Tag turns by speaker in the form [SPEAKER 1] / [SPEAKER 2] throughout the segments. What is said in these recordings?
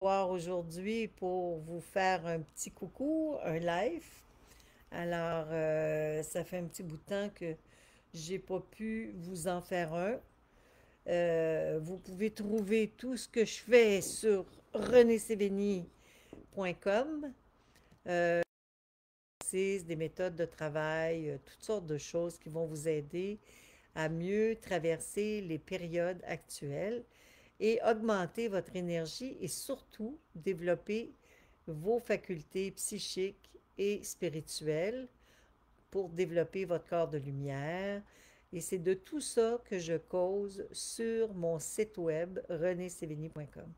[SPEAKER 1] Voir aujourd'hui pour vous faire un petit coucou, un live. Alors, ça fait un petit bout de temps que j'ai pas pu vous en faire un. Vous pouvez trouver tout ce que je fais sur renésévigny.com. Euh, c'est des méthodes de travail, toutes sortes de choses qui vont vous aider à mieux traverser les périodes actuelles et augmenter votre énergie et surtout développer vos facultés psychiques et spirituelles pour développer votre corps de lumière. Et c'est de tout ça que je cause sur mon site web renésévigny.com.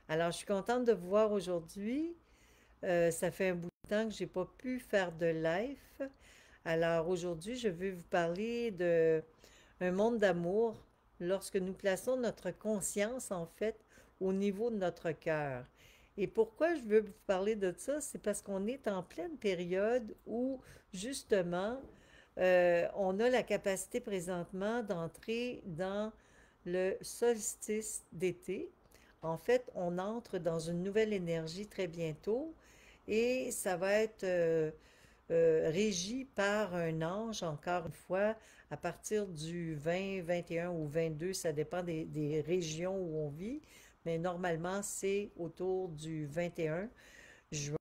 [SPEAKER 1] Alors, je suis contente de vous voir aujourd'hui. Ça fait un bout de temps que je n'ai pas pu faire de live. Alors, aujourd'hui, je vais vous parler de un monde d'amour lorsque nous plaçons notre conscience, en fait, au niveau de notre cœur. Et pourquoi je veux vous parler de ça? C'est parce qu'on est en pleine période où, justement, on a la capacité présentement d'entrer dans le solstice d'été. En fait, on entre dans une nouvelle énergie très bientôt et ça va être régi par un ange, encore une fois, à partir du 20, 21 ou 22, ça dépend des régions où on vit, mais normalement, c'est autour du 21 juin.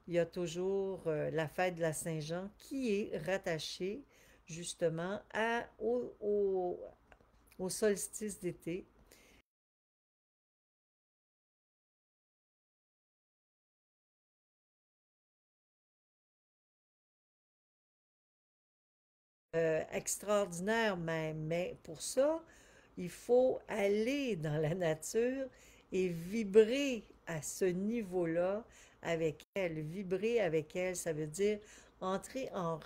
[SPEAKER 1] Il y a toujours la fête de la Saint-Jean qui est rattachée justement au solstice d'été. Extraordinaire même, mais pour ça, il faut aller dans la nature et vibrer à ce niveau-là avec elle. Vibrer avec elle, ça veut dire entrer en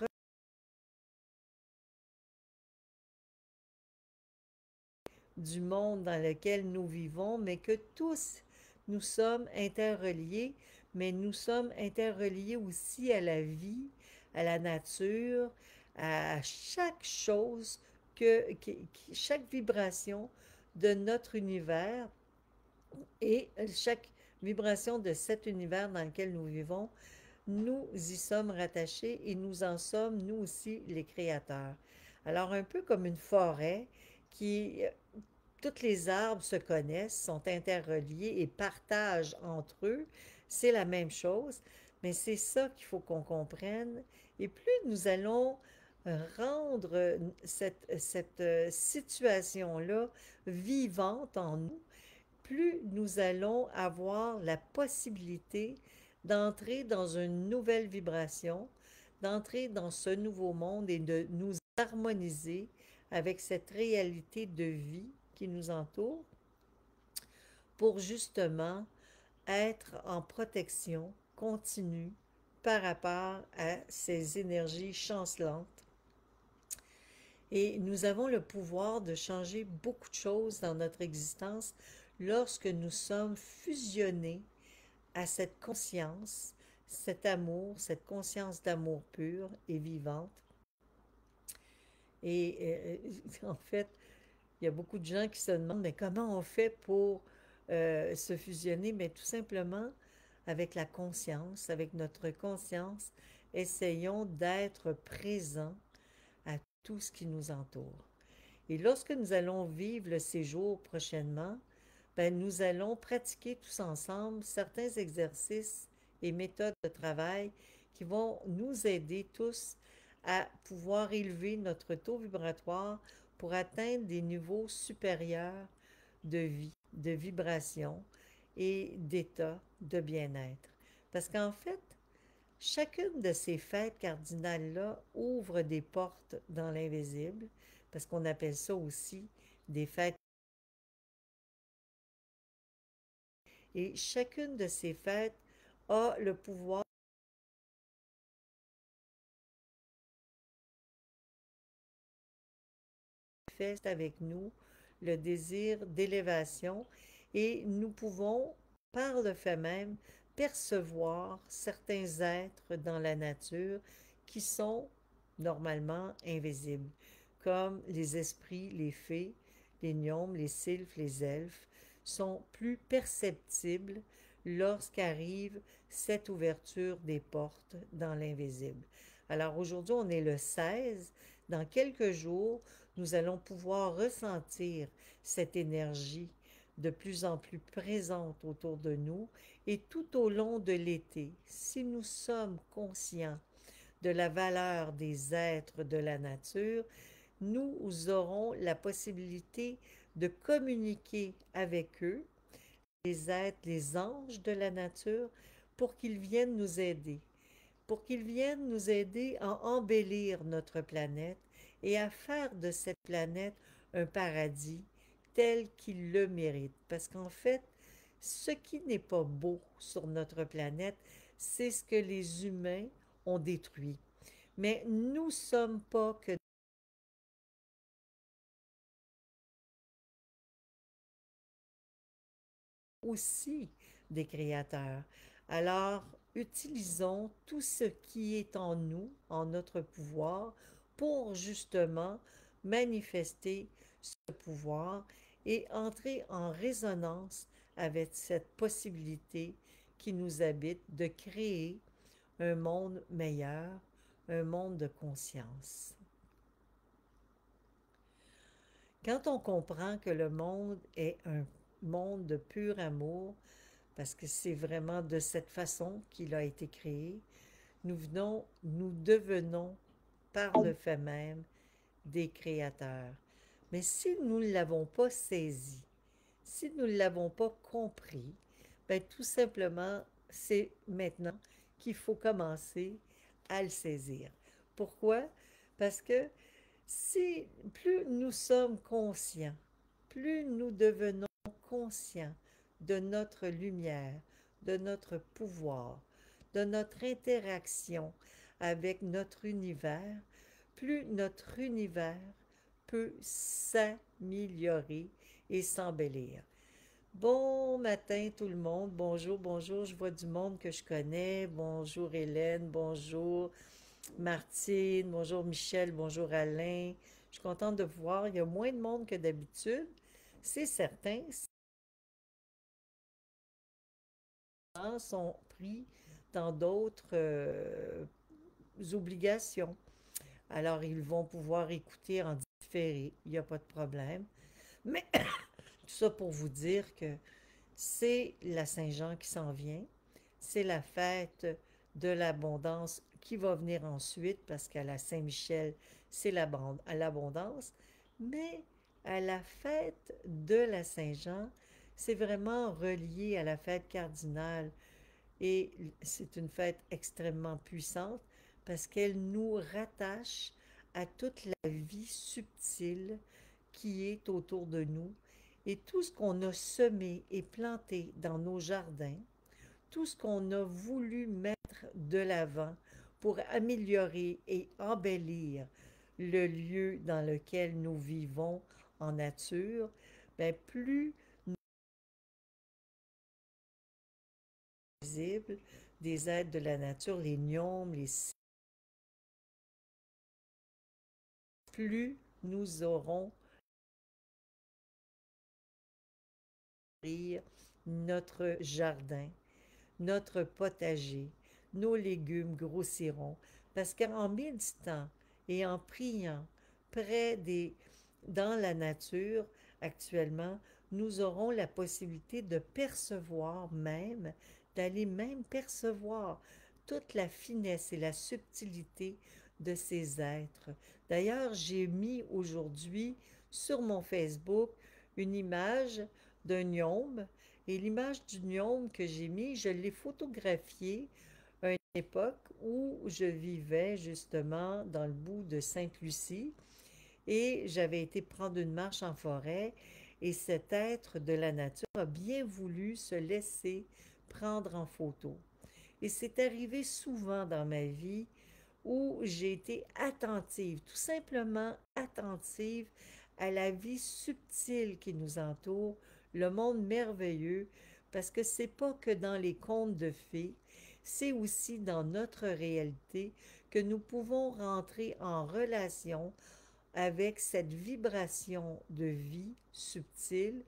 [SPEAKER 1] du monde dans lequel nous vivons, mais que tous nous sommes interreliés, mais nous sommes interreliés aussi à la vie, à la nature, à chaque chose chaque vibration de notre univers et chaque vibration de cet univers dans lequel nous vivons, nous y sommes rattachés et nous en sommes, nous aussi, les créateurs. Alors, un peu comme une forêt qui, toutes les arbres se connaissent, sont interreliés et partagent entre eux, c'est la même chose, mais c'est ça qu'il faut qu'on comprenne. Et plus nous allons rendre cette situation-là vivante en nous, plus nous allons avoir la possibilité d'entrer dans une nouvelle vibration, d'entrer dans ce nouveau monde et de nous harmoniser avec cette réalité de vie qui nous entoure pour justement être en protection continue par rapport à ces énergies chancelantes. Et nous avons le pouvoir de changer beaucoup de choses dans notre existence lorsque nous sommes fusionnés à cette conscience, cet amour, cette conscience d'amour pur et vivante. Et en fait, il y a beaucoup de gens qui se demandent, mais comment on fait pour se fusionner? Mais tout simplement avec la conscience, avec notre conscience, essayons d'être présents à tout ce qui nous entoure. Et lorsque nous allons vivre le séjour prochainement, ben, nous allons pratiquer tous ensemble certains exercices et méthodes de travail qui vont nous aider tous à pouvoir élever notre taux vibratoire pour atteindre des niveaux supérieurs de vie, de vibration et d'état de bien-être. Parce qu'en fait, chacune de ces fêtes cardinales-là ouvre des portes dans l'invisible, parce qu'on appelle ça aussi des fêtes. Et chacune de ces fêtes a le pouvoir de faire avec nous le désir d'élévation et nous pouvons, par le fait même, percevoir certains êtres dans la nature qui sont normalement invisibles, comme les esprits, les fées, les gnomes, les sylphes, les elfes. sont plus perceptibles lorsqu'arrive cette ouverture des portes dans l'invisible. Alors aujourd'hui, on est le 16. Dans quelques jours, nous allons pouvoir ressentir cette énergie de plus en plus présente autour de nous et tout au long de l'été, si nous sommes conscients de la valeur des êtres de la nature, nous aurons la possibilité de communiquer avec eux, les êtres, les anges de la nature, pour qu'ils viennent nous aider, pour qu'ils viennent nous aider à embellir notre planète et à faire de cette planète un paradis tel qu'il le mérite. Parce qu'en fait, ce qui n'est pas beau sur notre planète, c'est ce que les humains ont détruit. Mais nous ne sommes pas que aussi des créateurs. Alors, utilisons tout ce qui est en nous, en notre pouvoir, pour justement manifester ce pouvoir et entrer en résonance avec cette possibilité qui nous habite de créer un monde meilleur, un monde de conscience. Quand on comprend que le monde est un monde de pur amour, parce que c'est vraiment de cette façon qu'il a été créé, nous devenons par le fait même des créateurs. Mais si nous ne l'avons pas saisi, si nous ne l'avons pas compris, ben tout simplement, c'est maintenant qu'il faut commencer à le saisir. Pourquoi? Parce que si plus nous sommes conscients, plus nous devenons conscients de notre lumière, de notre pouvoir, de notre interaction avec notre univers, plus notre univers peut s'améliorer et s'embellir. Bon matin tout le monde, bonjour, bonjour, je vois du monde que je connais, bonjour Hélène, bonjour Martine, bonjour Michel, bonjour Alain. Je suis contente de vous voir. Il y a moins de monde que d'habitude. C'est certain, ces gens sont pris dans d'autres obligations. Alors, ils vont pouvoir écouter en différé. Il n'y a pas de problème. Mais tout ça pour vous dire que c'est la Saint-Jean qui s'en vient. C'est la fête de l'abondance qui va venir ensuite parce qu'à la Saint-Michel, c'est l'abondance. Mais à la fête de la Saint-Jean, c'est vraiment relié à la fête cardinale et c'est une fête extrêmement puissante parce qu'elle nous rattache à toute la vie subtile qui est autour de nous et tout ce qu'on a semé et planté dans nos jardins, tout ce qu'on a voulu mettre de l'avant pour améliorer et embellir le lieu dans lequel nous vivons en nature, ben plus visible des êtres de la nature, les gnomes, les plus nous aurons notre jardin, notre potager, nos légumes grossiront. Parce qu'en méditant et en priant près des, dans la nature, actuellement, nous aurons la possibilité de percevoir même, d'aller même percevoir toute la finesse et la subtilité de ces êtres. D'ailleurs, j'ai mis aujourd'hui sur mon Facebook une image d'un gnome et l'image du gnome que j'ai mis, je l'ai photographiée à une époque où je vivais justement dans le bout de Sainte-Lucie et j'avais été prendre une marche en forêt et cet être de la nature a bien voulu se laisser prendre en photo. Et c'est arrivé souvent dans ma vie où j'ai été attentive, tout simplement attentive à la vie subtile qui nous entoure, le monde merveilleux, parce que c'est pas que dans les contes de fées, c'est aussi dans notre réalité que nous pouvons rentrer en relation avec cette vibration de vie subtile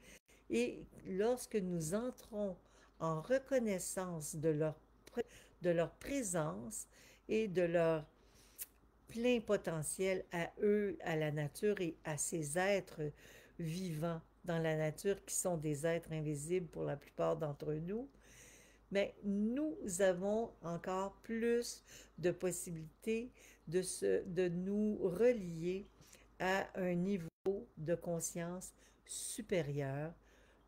[SPEAKER 1] Et lorsque nous entrons en reconnaissance de leur présence et de leur plein potentiel à eux, à la nature et à ces êtres vivants dans la nature qui sont des êtres invisibles pour la plupart d'entre nous, mais nous avons encore plus de possibilités de nous relier à un niveau de conscience supérieur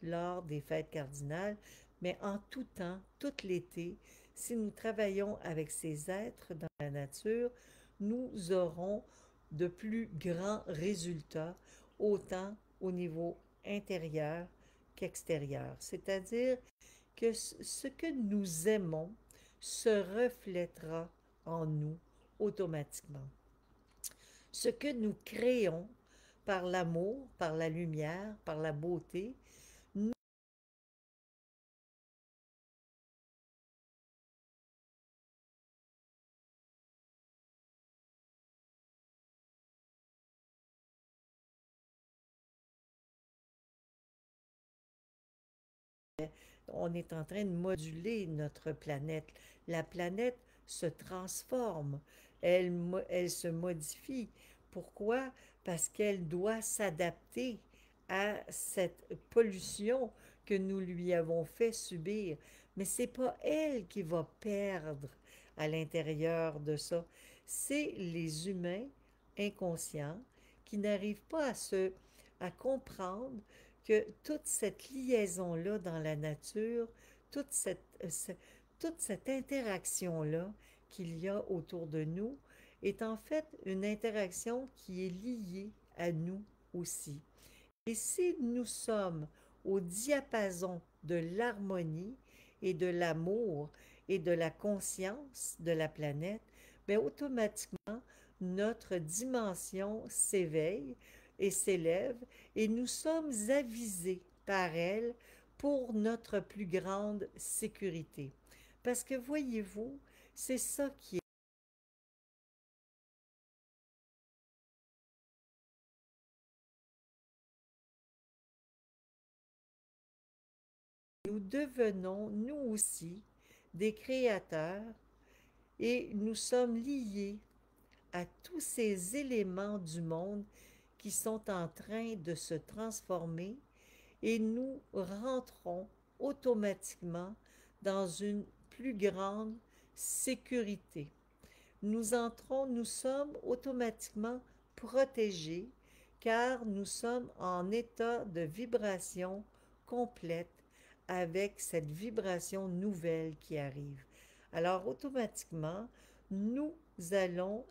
[SPEAKER 1] lors des fêtes cardinales, mais en tout temps, tout l'été, si nous travaillons avec ces êtres dans la nature, nous aurons de plus grands résultats, autant au niveau intérieur qu'extérieur. C'est-à-dire que ce que nous aimons se reflètera en nous automatiquement. Ce que nous créons par l'amour, par la lumière, par la beauté, nous, on est en train de moduler notre planète. La planète se transforme, elle se modifie. Pourquoi? Parce qu'elle doit s'adapter à cette pollution que nous lui avons fait subir. Mais c'est pas elle qui va perdre à l'intérieur de ça. C'est les humains inconscients qui n'arrivent pas à comprendre que toute cette liaison-là dans la nature, toute cette, ce- toute cette interaction-là qu'il y a autour de nous est en fait une interaction qui est liée à nous aussi. Et si nous sommes au diapason de l'harmonie et de l'amour et de la conscience de la planète, bien automatiquement, notre dimension s'éveille et s'élève et nous sommes avisés par elle pour notre plus grande sécurité. Parce que voyez-vous, c'est ça qui est. Nous devenons, nous aussi, des créateurs et nous sommes liés à tous ces éléments du monde qui sont en train de se transformer et nous rentrons automatiquement dans une plus grande sécurité. Nous sommes automatiquement protégés car nous sommes en état de vibration complète avec cette vibration nouvelle qui arrive. Alors automatiquement, nous allons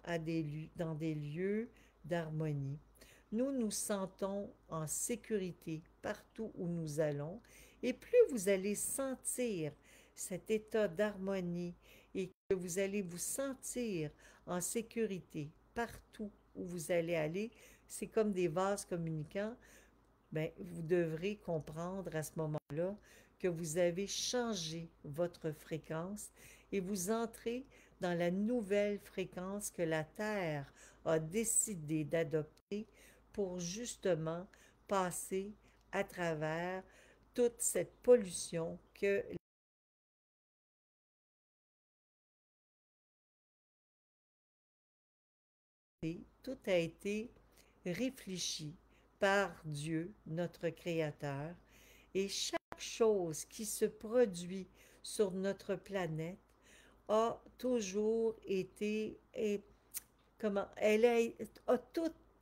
[SPEAKER 1] dans des lieux d'harmonie. Nous nous sentons en sécurité partout où nous allons et plus vous allez sentir cet état d'harmonie et que vous allez vous sentir en sécurité partout où vous allez aller, c'est comme des vases communicants, ben, vous devrez comprendre à ce moment-là que vous avez changé votre fréquence et vous entrez dans la nouvelle fréquence que la Terre a décidé d'adopter pour justement passer à travers toute cette pollution que tout a été réfléchi par Dieu, notre Créateur, et chaque chose qui se produit sur notre planète a toujours été, comment,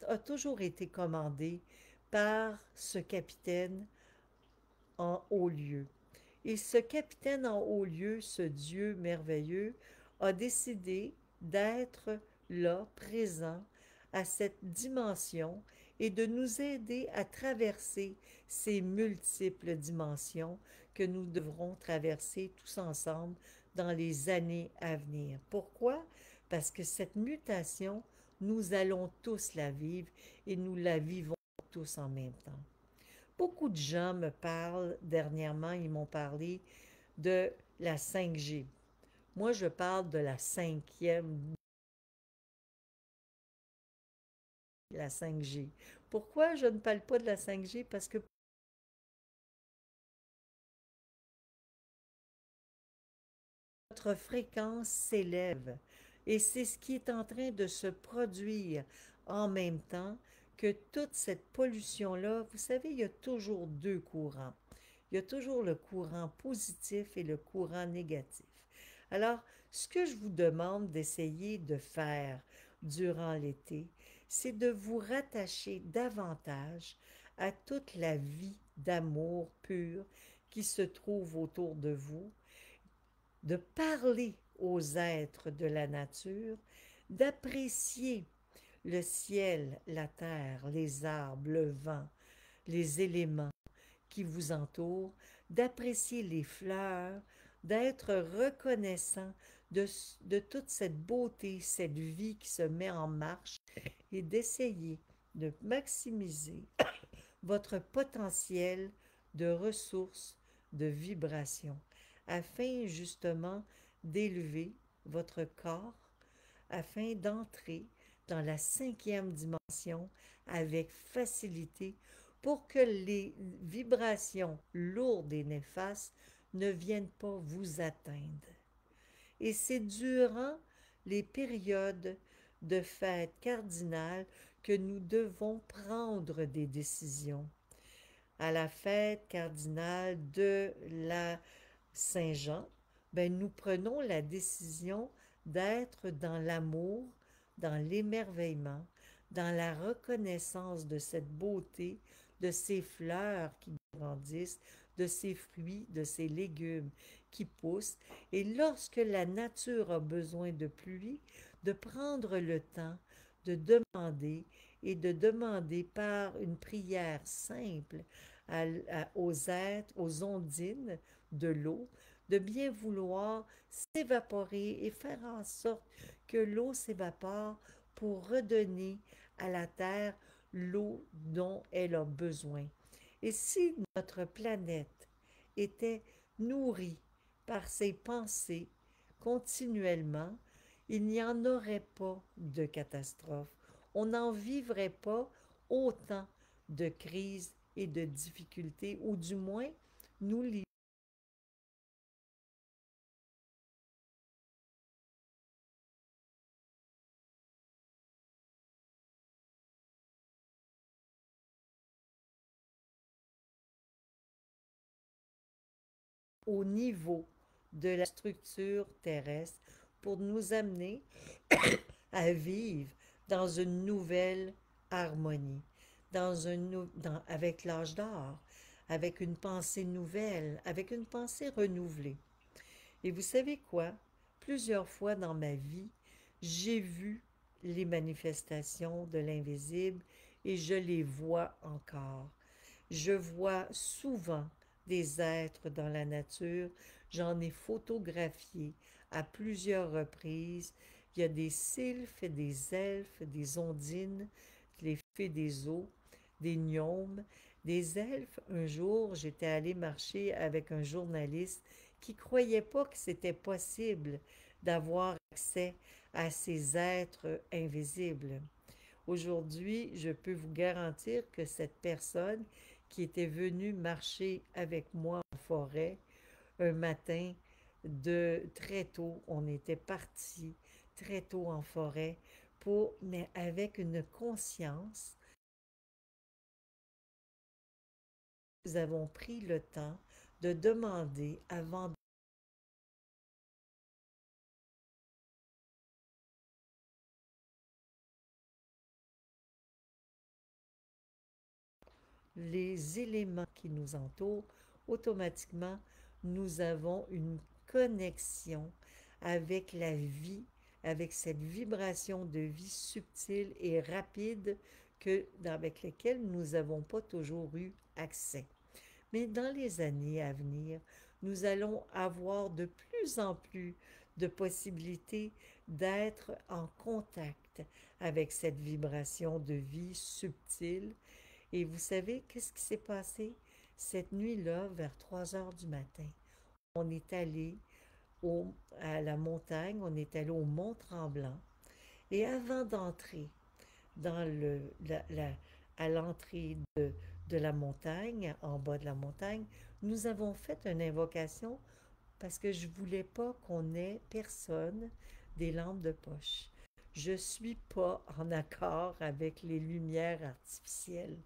[SPEAKER 1] a toujours été commandée par ce capitaine en haut lieu. Et ce capitaine en haut lieu, ce Dieu merveilleux, a décidé d'être là, présent, à cette dimension et de nous aider à traverser ces multiples dimensions que nous devrons traverser tous ensemble dans les années à venir. Pourquoi? Parce que cette mutation, nous allons tous la vivre et nous la vivons tous en même temps. Beaucoup de gens me parlent dernièrement, ils m'ont parlé de la 5G. Moi, je parle de la cinquième, la 5G. Pourquoi je ne parle pas de la 5G? Parce que Notre fréquence s'élève. Et c'est ce qui est en train de se produire en même temps que toute cette pollution-là. Vous savez, il y a toujours deux courants. Il y a toujours le courant positif et le courant négatif. Alors, ce que je vous demande d'essayer de faire durant l'été, c'est de vous rattacher davantage à toute la vie d'amour pur qui se trouve autour de vous, de parler aux êtres de la nature, d'apprécier le ciel, la terre, les arbres, le vent, les éléments qui vous entourent, d'apprécier les fleurs, d'être reconnaissant de toute cette beauté, cette vie qui se met en marche et d'essayer de maximiser votre potentiel de ressources, de vibrations, afin justement d'élever votre corps, afin d'entrer dans la cinquième dimension avec facilité pour que les vibrations lourdes et néfastes ne viennent pas vous atteindre. Et c'est durant les périodes de fêtes cardinales que nous devons prendre des décisions. À la fête cardinale de la Saint-Jean, ben, nous prenons la décision d'être dans l'amour, dans l'émerveillement, dans la reconnaissance de cette beauté, de ces fleurs qui grandissent, de ces fruits, de ces légumes qui poussent. Et lorsque la nature a besoin de pluie, de prendre le temps de demander et de demander par une prière simple aux êtres, aux ondines de l'eau, de bien vouloir s'évaporer et faire en sorte que l'eau s'évapore pour redonner à la Terre l'eau dont elle a besoin. Et si notre planète était nourrie par ces pensées continuellement, il n'y en aurait pas de catastrophe. On n'en vivrait pas autant de crises et de difficultés, ou du moins, nous les au niveau de la structure terrestre pour nous amener à vivre dans une nouvelle harmonie, avec l'âge d'or, avec une pensée nouvelle, avec une pensée renouvelée. Et vous savez quoi? Plusieurs fois dans ma vie, j'ai vu les manifestations de l'invisible et je les vois encore. Je vois souvent des êtres dans la nature. J'en ai photographié à plusieurs reprises. Il y a des sylphes, des elfes, des ondines, les fées des eaux, des gnomes, des elfes. Un jour, j'étais allée marcher avec un journaliste qui croyait pas que c'était possible d'avoir accès à ces êtres invisibles. Aujourd'hui, je peux vous garantir que cette personne qui était venue marcher avec moi en forêt un matin de très tôt, on était parti très tôt en forêt mais avec une conscience, nous avons pris le temps de demander avant les éléments qui nous entourent, automatiquement, nous avons une connexion avec la vie, avec cette vibration de vie subtile et rapide avec laquelle nous n'avons pas toujours eu accès. Mais dans les années à venir, nous allons avoir de plus en plus de possibilités d'être en contact avec cette vibration de vie subtile. Et vous savez, qu'est-ce qui s'est passé cette nuit-là, vers 3 heures du matin? On est allé à la montagne, on est allé au Mont Tremblant. Et avant d'entrer dans à l'entrée de la montagne, en bas de la montagne, nous avons fait une invocation parce que je voulais pas qu'on ait personne des lampes de poche. Je suis pas en accord avec les lumières artificielles.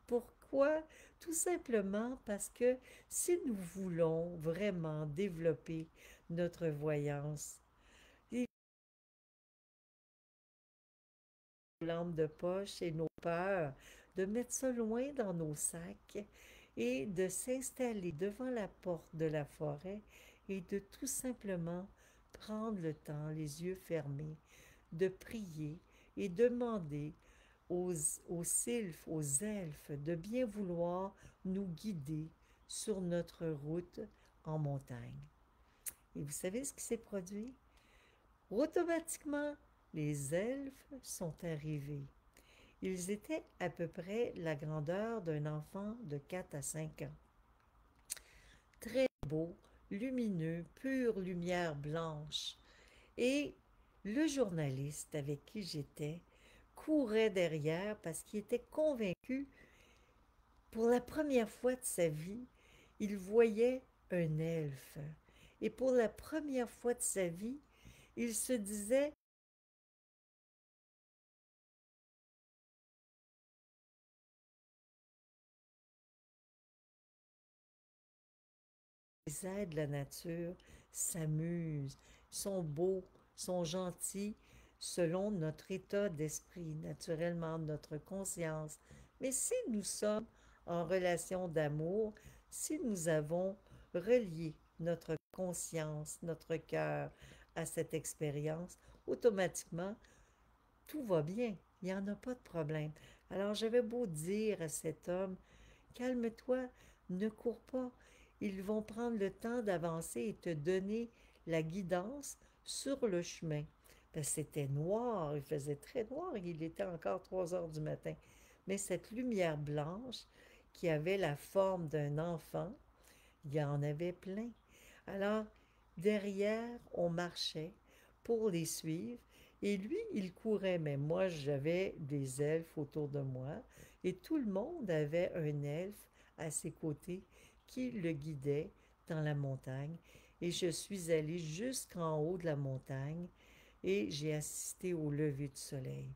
[SPEAKER 1] Pourquoi? Tout simplement parce que si nous voulons vraiment développer notre voyance, les lampes de poche et nos peurs, de mettre ça loin dans nos sacs et de s'installer devant la porte de la forêt et de tout simplement prendre le temps, les yeux fermés, de prier et demander aux, aux sylphes, aux elfes, de bien vouloir nous guider sur notre route en montagne. Et vous savez ce qui s'est produit? Automatiquement, les elfes sont arrivés. Ils étaient à peu près la grandeur d'un enfant de 4 à 5 ans. Très beau, lumineux, pure lumière blanche. Et le journaliste avec qui j'étais courait derrière parce qu'il était convaincu, pour la première fois de sa vie, il voyait un elfe. Et pour la première fois de sa vie, il se disait: les êtres de la nature s'amusent, sont beaux, sont gentils selon notre état d'esprit, naturellement notre conscience. Mais si nous sommes en relation d'amour, si nous avons relié notre conscience, notre cœur à cette expérience, automatiquement, tout va bien. Il n'y en a pas de problème. Alors j'avais beau dire à cet homme: calme-toi, ne cours pas. Ils vont prendre le temps d'avancer et te donner la guidance sur le chemin. Parce que c'était noir, il faisait très noir, il était encore 3 heures du matin. Mais cette lumière blanche qui avait la forme d'un enfant, il y en avait plein. Alors, derrière, on marchait pour les suivre. Et lui, il courait, mais moi, j'avais des elfes autour de moi. Et tout le monde avait un elfe à ses côtés qui le guidait dans la montagne. Et je suis allée jusqu'en haut de la montagne et j'ai assisté au lever du soleil.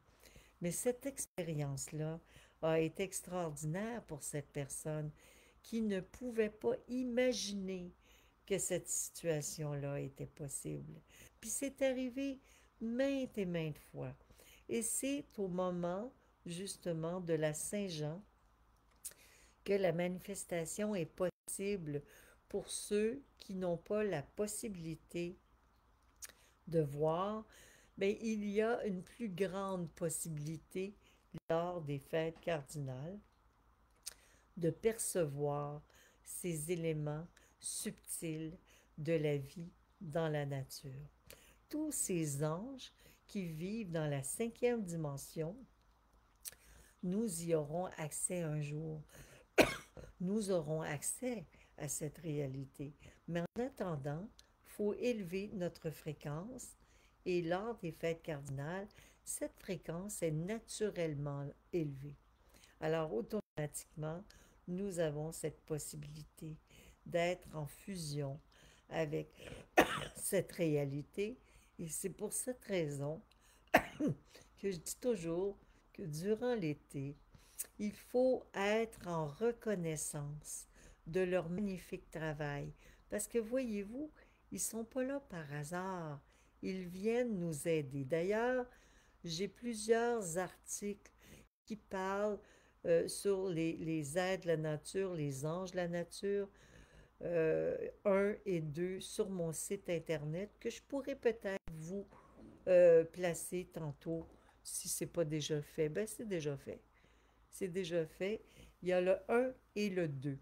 [SPEAKER 1] Mais cette expérience-là a été extraordinaire pour cette personne qui ne pouvait pas imaginer que cette situation-là était possible. Puis c'est arrivé maintes et maintes fois. Et c'est au moment justement de la Saint-Jean que la manifestation est possible pour ceux qui n'ont pas la possibilité de voir, mais il y a une plus grande possibilité lors des fêtes cardinales de percevoir ces éléments subtils de la vie dans la nature. Tous ces anges qui vivent dans la 5e dimension, nous y aurons accès un jour. Nous aurons accès à cette réalité. Mais en attendant, il faut élever notre fréquence et lors des fêtes cardinales, cette fréquence est naturellement élevée. Alors automatiquement, nous avons cette possibilité d'être en fusion avec cette réalité. Et c'est pour cette raison que je dis toujours que durant l'été, il faut être en reconnaissance de leur magnifique travail. Parce que voyez-vous, ils ne sont pas là par hasard. Ils viennent nous aider. D'ailleurs, j'ai plusieurs articles qui parlent sur les êtres de la nature, les anges de la nature, 1 et 2 sur mon site internet que je pourrais peut-être vous placer tantôt si c'est pas déjà fait. Ben, c'est déjà fait. C'est déjà fait. Il y a le 1 et le 2.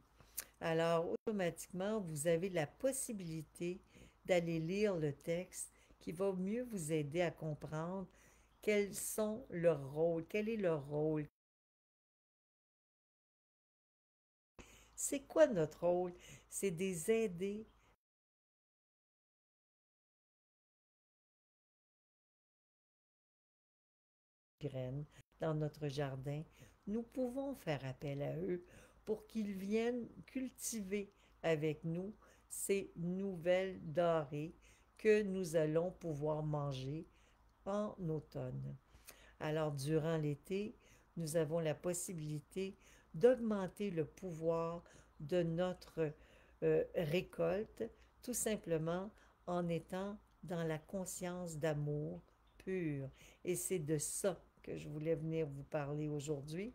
[SPEAKER 1] Alors, automatiquement, vous avez la possibilité d'aller lire le texte qui va mieux vous aider à comprendre quels sont leurs rôles, quel est leur rôle. C'est quoi notre rôle? C'est des aider graines dans notre jardin. Nous pouvons faire appel à eux pour qu'ils viennent cultiver avec nous ces nouvelles denrées que nous allons pouvoir manger en automne. Alors, durant l'été, nous avons la possibilité d'augmenter le pouvoir de notre récolte, tout simplement en étant dans la conscience d'amour pur. Et c'est de ça que je voulais venir vous parler aujourd'hui,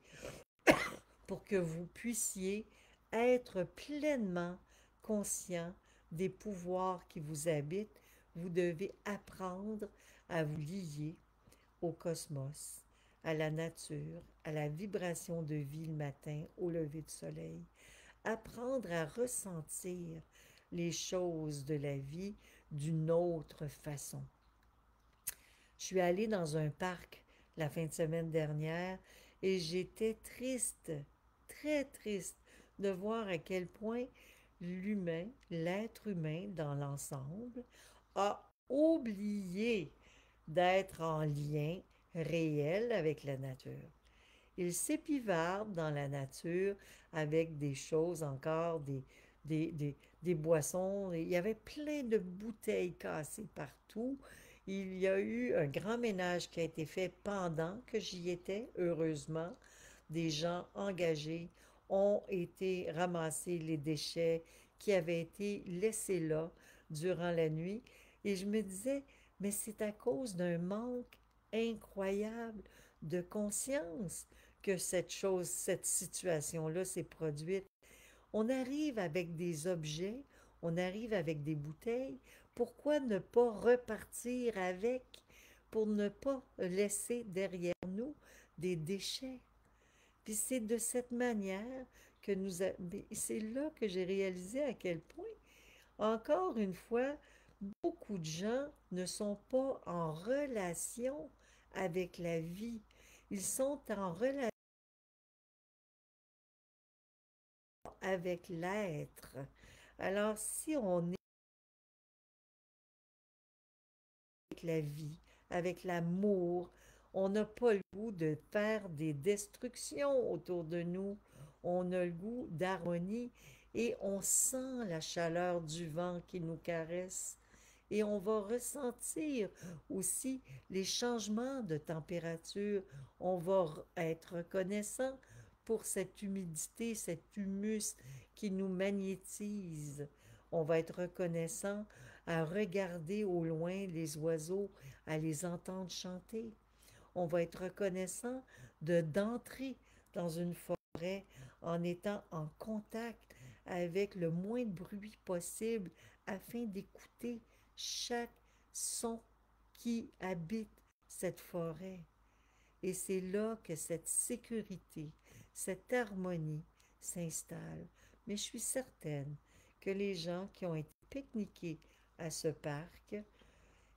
[SPEAKER 1] pour que vous puissiez être pleinement conscient des pouvoirs qui vous habitent. Vous devez apprendre à vous lier au cosmos, à la nature, à la vibration de vie le matin au lever du soleil. Apprendre à ressentir les choses de la vie d'une autre façon. Je suis allée dans un parc la fin de semaine dernière et j'étais triste, très triste, de voir à quel point l'humain, l'être humain dans l'ensemble, a oublié d'être en lien réel avec la nature. Il s'épivarde dans la nature avec des choses encore, des, des, des boissons. Il y avait plein de bouteilles cassées partout. Il y a eu un grand ménage qui a été fait pendant que j'y étais, heureusement. Des gens engagés ont été ramasser les déchets qui avaient été laissés là durant la nuit. Et je me disais, mais c'est à cause d'un manque incroyable de conscience que cette situation-là s'est produite. On arrive avec des objets, on arrive avec des bouteilles. Pourquoi ne pas repartir avec pour ne pas laisser derrière nous des déchets? Puis c'est de cette manière que c'est là que j'ai réalisé à quel point, encore une fois, beaucoup de gens ne sont pas en relation avec la vie. Ils sont en relation avec l'être. Alors, si on est avec la vie, avec l'amour, on n'a pas le goût de faire des destructions autour de nous. On a le goût d'harmonie et on sent la chaleur du vent qui nous caresse. Et on va ressentir aussi les changements de température. On va être reconnaissant pour cette humidité, cet humus qui nous magnétise. On va être reconnaissant à regarder au loin les oiseaux, à les entendre chanter. On va être reconnaissant d'entrer dans une forêt en étant en contact avec le moins de bruit possible afin d'écouter chaque son qui habite cette forêt. Et c'est là que cette sécurité, cette harmonie s'installe. Mais je suis certaine que les gens qui ont été pique-niqués à ce parc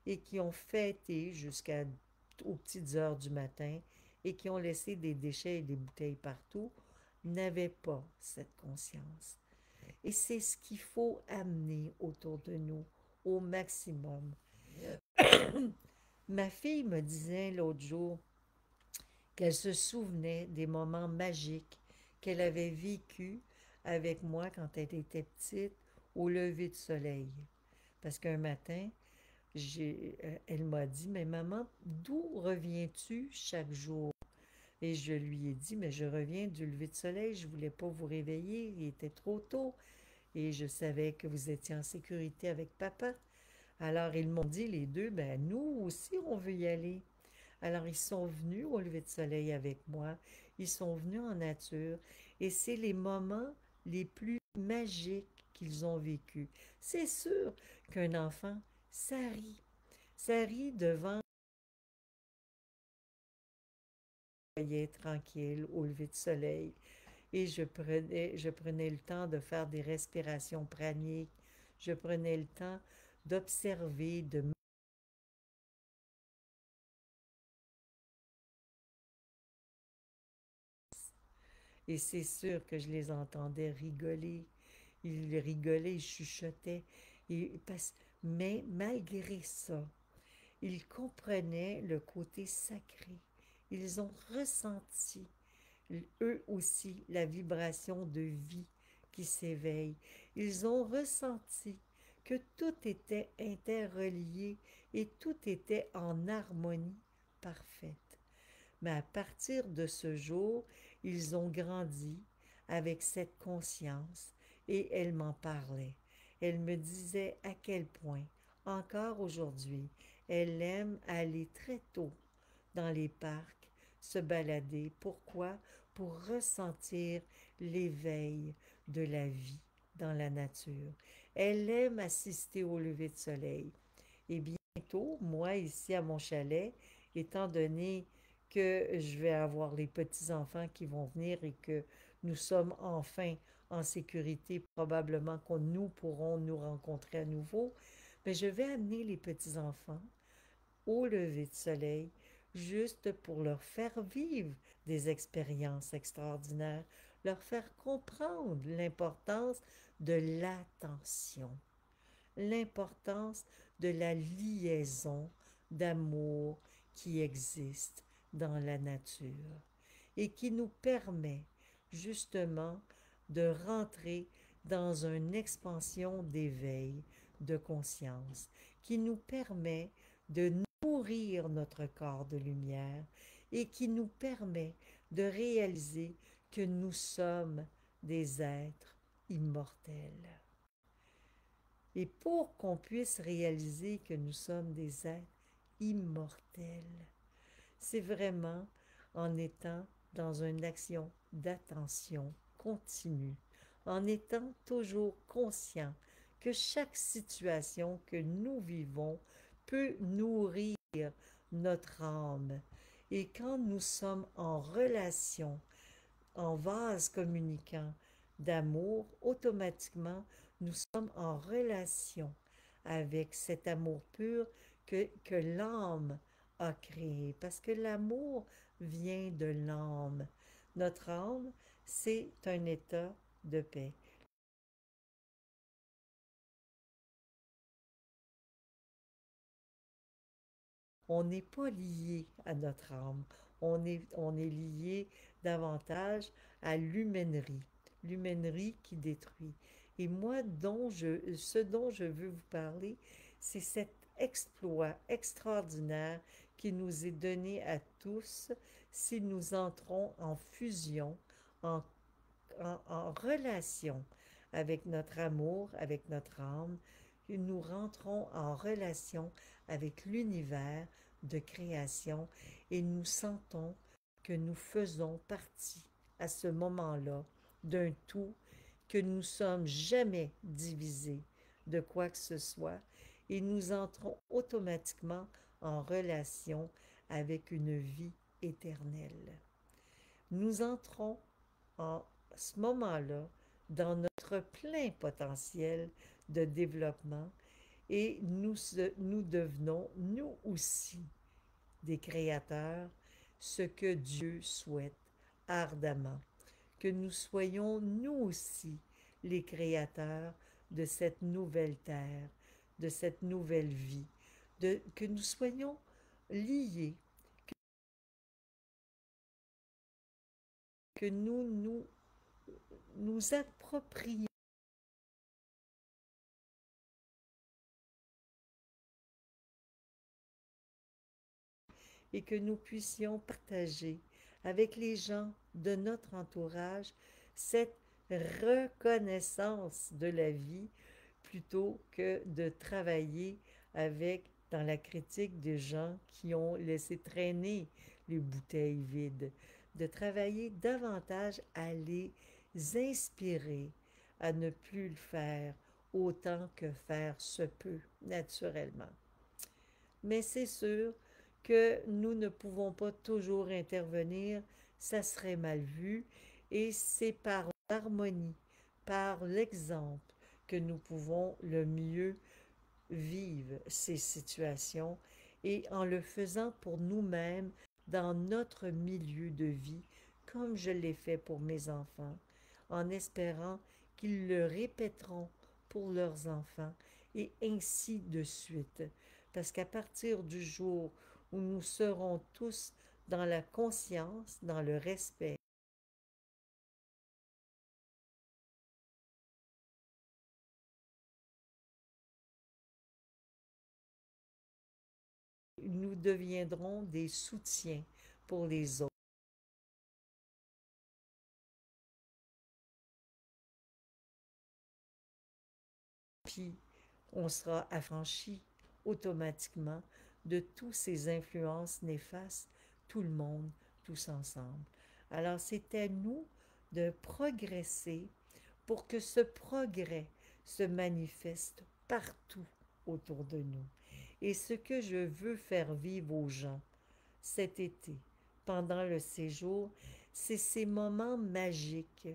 [SPEAKER 1] et qui ont fêté jusqu'aux petites heures du matin et qui ont laissé des déchets et des bouteilles partout n'avaient pas cette conscience. Et c'est ce qu'il faut amener autour de nous au maximum. Ma fille me disait l'autre jour qu'elle se souvenait des moments magiques qu'elle avait vécus avec moi quand elle était petite au lever du soleil. Parce qu'un matin, elle m'a dit, mais maman, d'où reviens-tu chaque jour? Et je lui ai dit, mais je reviens du lever de soleil, je ne voulais pas vous réveiller, il était trop tôt et je savais que vous étiez en sécurité avec papa. Alors ils m'ont dit les deux, ben nous aussi on veut y aller. Alors ils sont venus au lever de soleil avec moi, ils sont venus en nature et c'est les moments les plus magiques qu'ils ont vécus. C'est sûr qu'un enfant, ça rit devant tranquille au lever de soleil et je prenais le temps de faire des respirations praniques, je prenais le temps d'observer, et c'est sûr que je les entendais rigoler. Ils rigolaient, ils chuchotaient. Et, mais malgré ça, ils comprenaient le côté sacré. Ils ont ressenti, eux aussi, la vibration de vie qui s'éveille. Ils ont ressenti que tout était interrelié et tout était en harmonie parfaite. Mais à partir de ce jour, ils ont grandi avec cette conscience et elle m'en parlait. Elle me disait à quel point, encore aujourd'hui, elle aime aller très tôt dans les parcs, se balader. Pourquoi? Pour ressentir l'éveil de la vie dans la nature. Elle aime assister au lever de soleil. Et bientôt, moi, ici à mon chalet, étant donné que je vais avoir les petits-enfants qui vont venir et que nous sommes enfin en sécurité, probablement que nous pourrons nous rencontrer à nouveau, mais je vais amener les petits-enfants au lever de soleil juste pour leur faire vivre des expériences extraordinaires, leur faire comprendre l'importance de l'attention, l'importance de la liaison d'amour qui existe dans la nature et qui nous permet justement de rentrer dans une expansion d'éveil de conscience qui nous permet de nourrir notre corps de lumière et qui nous permet de réaliser que nous sommes des êtres immortels. Et pour qu'on puisse réaliser que nous sommes des êtres immortels, c'est vraiment en étant dans une action d'attention continue, en étant toujours conscient que chaque situation que nous vivons peut nourrir notre âme. Et quand nous sommes en relation, en vase communicant d'amour, automatiquement, nous sommes en relation avec cet amour pur que l'âme a créé. Parce que l'amour vient de l'âme. Notre âme, c'est un état de paix. On n'est pas lié à notre âme. On est lié davantage à l'humainerie qui détruit. Et moi, ce dont je veux vous parler, c'est cet exploit extraordinaire qui nous est donné à tous si nous entrons en fusion, en, en relation avec notre amour, avec notre âme, et nous rentrons en relation avec l'univers de création et nous sentons que nous faisons partie à ce moment-là d'un tout, que nous sommes jamais divisés de quoi que ce soit et nous entrons automatiquement en relation avec une vie éternelle. Nous entrons en ce moment-là dans notre plein potentiel de développement et nous devenons, nous aussi, des créateurs, ce que Dieu souhaite ardemment, que nous soyons, nous aussi, les créateurs de cette nouvelle terre, de cette nouvelle vie, que nous soyons liés, que nous approprions et que nous puissions partager avec les gens de notre entourage cette reconnaissance de la vie plutôt que de travailler avec dans la critique des gens qui ont laissé traîner les bouteilles vides, de travailler davantage à les inspirer à ne plus le faire autant que faire se peut naturellement. Mais c'est sûr que nous ne pouvons pas toujours intervenir, ça serait mal vu, et c'est par l'harmonie, par l'exemple, que nous pouvons le mieux vivre ces situations et en le faisant pour nous-mêmes dans notre milieu de vie, comme je l'ai fait pour mes enfants, en espérant qu'ils le répéteront pour leurs enfants et ainsi de suite. Parce qu'à partir du jour où nous serons tous dans la conscience, dans le respect, nous deviendrons des soutiens pour les autres. Puis, on sera affranchi automatiquement de toutes ces influences néfastes, tout le monde, tous ensemble. Alors, c'est à nous de progresser pour que ce progrès se manifeste partout autour de nous. Et ce que je veux faire vivre aux gens cet été, pendant le séjour, c'est ces moments magiques,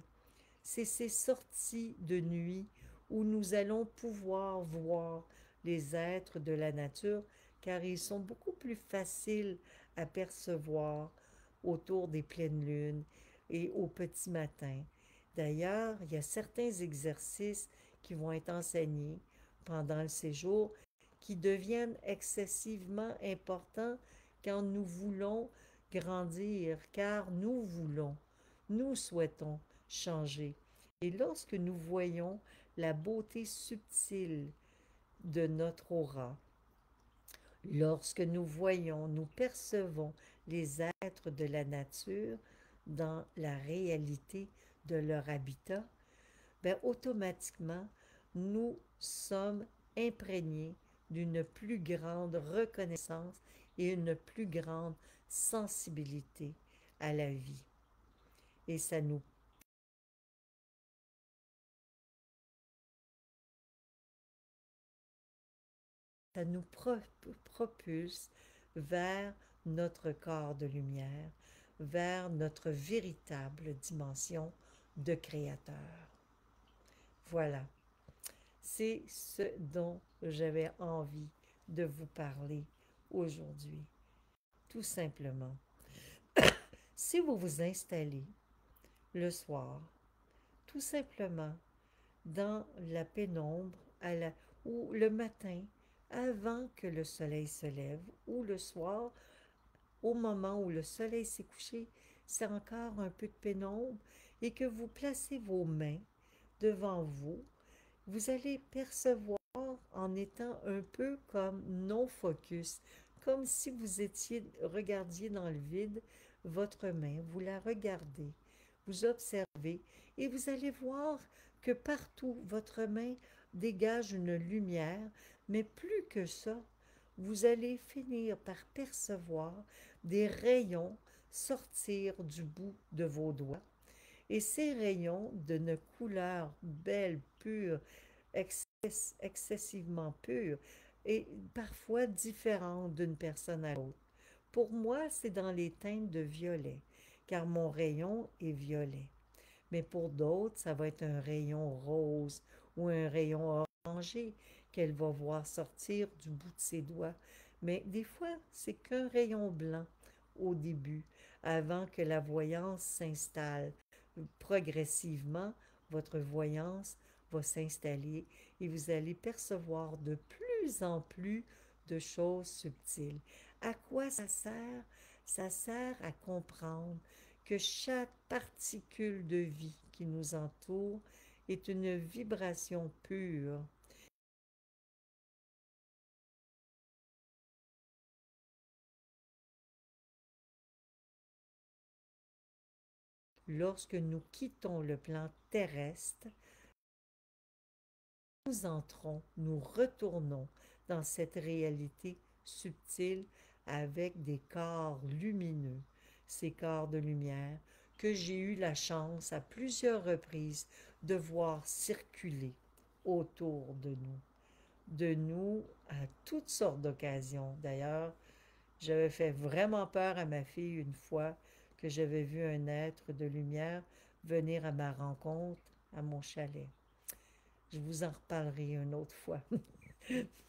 [SPEAKER 1] c'est ces sorties de nuit où nous allons pouvoir voir les êtres de la nature, car ils sont beaucoup plus faciles à percevoir autour des pleines lunes et au petit matin. D'ailleurs, il y a certains exercices qui vont être enseignés pendant le séjour qui deviennent excessivement importants quand nous voulons grandir, car nous souhaitons changer. Et lorsque nous voyons la beauté subtile de notre aura, lorsque nous voyons, nous percevons les êtres de la nature dans la réalité de leur habitat, ben automatiquement, nous sommes imprégnés d'une plus grande reconnaissance et une plus grande sensibilité à la vie. Et ça nous propulse vers notre corps de lumière, vers notre véritable dimension de créateur. Voilà, c'est ce dont j'avais envie de vous parler aujourd'hui, tout simplement. Si vous vous installez le soir, tout simplement dans la pénombre ou le matin, avant que le soleil se lève, ou le soir, au moment où le soleil s'est couché, c'est encore un peu de pénombre, et que vous placez vos mains devant vous, vous allez percevoir en étant un peu comme non focus, comme si vous regardiez dans le vide votre main, vous la regardez, vous observez et vous allez voir que partout votre main dégage une lumière, mais plus que ça, vous allez finir par percevoir des rayons sortir du bout de vos doigts. Et ces rayons d'une couleur belle, pure, excessivement pure et parfois différente d'une personne à l'autre. Pour moi, c'est dans les teintes de violet, car mon rayon est violet. Mais pour d'autres, ça va être un rayon rose ou un rayon orangé qu'elle va voir sortir du bout de ses doigts. Mais des fois, c'est qu'un rayon blanc au début, avant que la voyance s'installe. Progressivement, votre voyance va s'installer et vous allez percevoir de plus en plus de choses subtiles. À quoi ça sert? Ça sert à comprendre que chaque particule de vie qui nous entoure est une vibration pure. Lorsque nous quittons le plan terrestre, nous entrons, nous retournons dans cette réalité subtile avec des corps lumineux, ces corps de lumière que j'ai eu la chance à plusieurs reprises de voir circuler autour de nous à toutes sortes d'occasions. D'ailleurs, j'avais fait vraiment peur à ma fille une fois que j'avais vu un être de lumière venir à ma rencontre à mon chalet. Je vous en reparlerai une autre fois.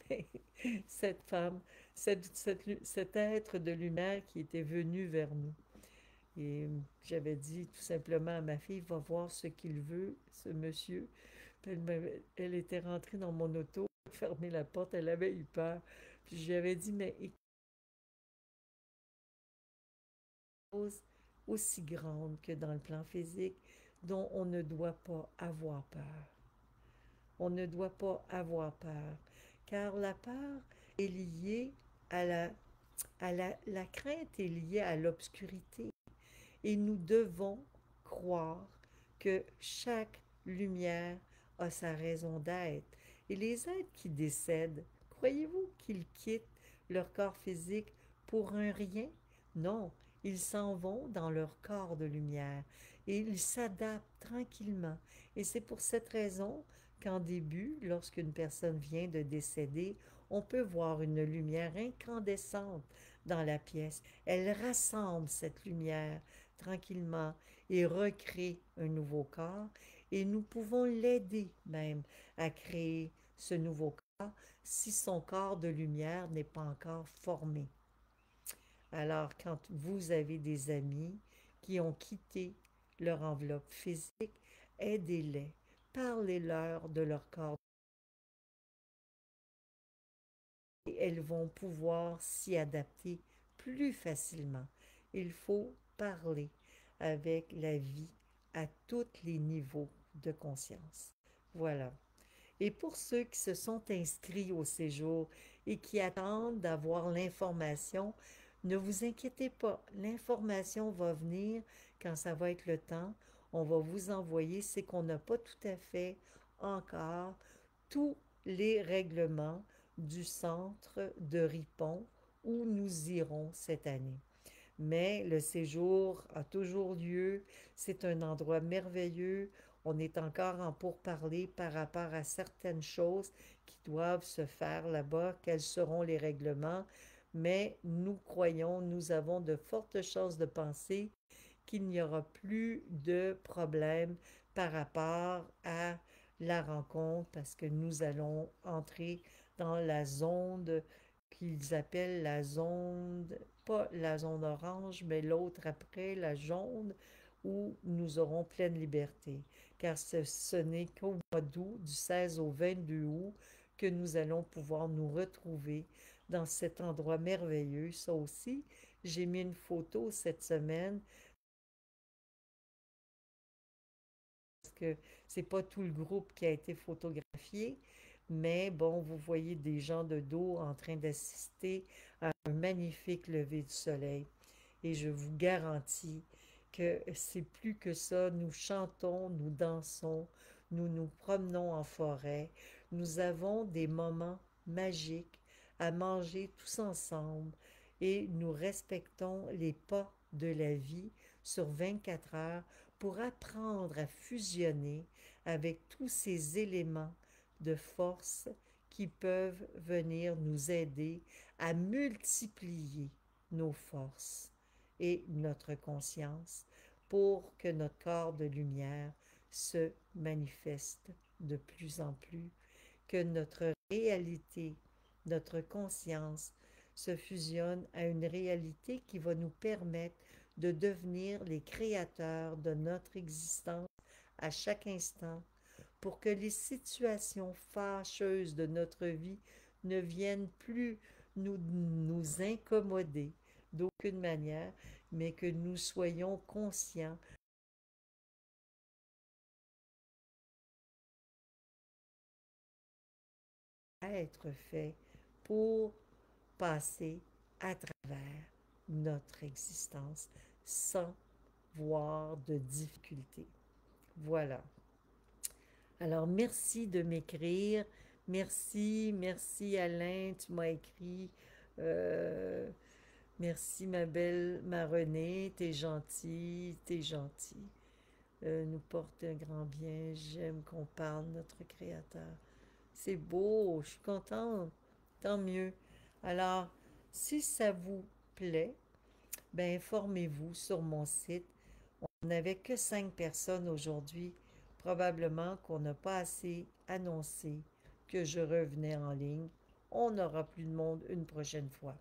[SPEAKER 1] Mais cette femme, cet être de lumière qui était venu vers nous. Et j'avais dit tout simplement à ma fille, va voir ce qu'il veut, ce monsieur. Elle était rentrée dans mon auto, fermé la porte, elle avait eu peur. Puis je lui avais dit, mais chose aussi grande que dans le plan physique dont on ne doit pas avoir peur. On ne doit pas avoir peur, car la peur est liée à la La crainte est liée à l'obscurité et nous devons croire que chaque lumière a sa raison d'être. Et les êtres qui décèdent, croyez-vous qu'ils quittent leur corps physique pour un rien? Non, ils s'en vont dans leur corps de lumière et ils s'adaptent tranquillement. Et c'est pour cette raison qu'en début, lorsqu'une personne vient de décéder, on peut voir une lumière incandescente dans la pièce. Elle rassemble cette lumière tranquillement et recrée un nouveau corps et nous pouvons l'aider même à créer ce nouveau corps si son corps de lumière n'est pas encore formé. Alors, quand vous avez des amis qui ont quitté leur enveloppe physique, aidez-les, parlez-leur de leur corps et elles vont pouvoir s'y adapter plus facilement. Il faut parler avec la vie à tous les niveaux de conscience. Voilà. Et pour ceux qui se sont inscrits au séjour et qui attendent d'avoir l'information, ne vous inquiétez pas, l'information va venir quand ça va être le temps. On va vous envoyer, c'est qu'on n'a pas tout à fait encore tous les règlements du centre de Ripon où nous irons cette année. Mais le séjour a toujours lieu, c'est un endroit merveilleux. On est encore en pourparlers par rapport à certaines choses qui doivent se faire là-bas, quels seront les règlements, mais nous croyons, nous avons de fortes chances de penser qu'il n'y aura plus de problème par rapport à la rencontre parce que nous allons entrer dans la zone qu'ils appellent la zone, pas la zone orange, mais l'autre après, la jaune, où nous aurons pleine liberté. Car ce n'est qu'au mois d'août, du 16 au 22 août, que nous allons pouvoir nous retrouver dans cet endroit merveilleux. Ça aussi, j'ai mis une photo cette semaine parce que c'est pas tout le groupe qui a été photographié, mais bon, vous voyez des gens de dos en train d'assister à un magnifique lever du soleil. Et je vous garantis que c'est plus que ça. Nous chantons, nous dansons, nous nous promenons en forêt. Nous avons des moments magiques à manger tous ensemble et nous respectons les pas de la vie sur 24 heures pour apprendre à fusionner avec tous ces éléments de force qui peuvent venir nous aider à multiplier nos forces et notre conscience pour que notre corps de lumière se manifeste de plus en plus, que notre réalité, notre conscience se fusionne à une réalité qui va nous permettre de devenir les créateurs de notre existence à chaque instant pour que les situations fâcheuses de notre vie ne viennent plus nous incommoder d'aucune manière, mais que nous soyons conscients d'être fait pour passer à travers notre existence sans voir de difficultés. Voilà. Alors, merci de m'écrire. Merci, merci Alain, tu m'as écrit. Euh, Merci ma belle, ma Renée, t'es gentille, t'es gentil. Nous porte un grand bien. J'aime qu'on parle de notre Créateur. C'est beau, je suis contente. Tant mieux. Alors, si ça vous plaît, ben informez-vous sur mon site. On n'avait que 5 personnes aujourd'hui. Probablement qu'on n'a pas assez annoncé que je revenais en ligne. On aura plus de monde une prochaine fois.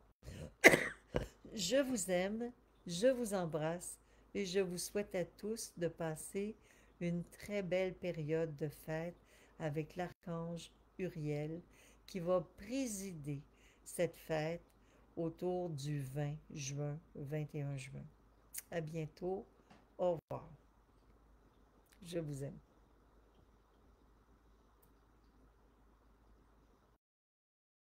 [SPEAKER 1] Je vous aime, je vous embrasse et je vous souhaite à tous de passer une très belle période de fête avec l'archange Uriel qui va présider cette fête autour du 20 juin, 21 juin. À bientôt. Au revoir. Je vous aime.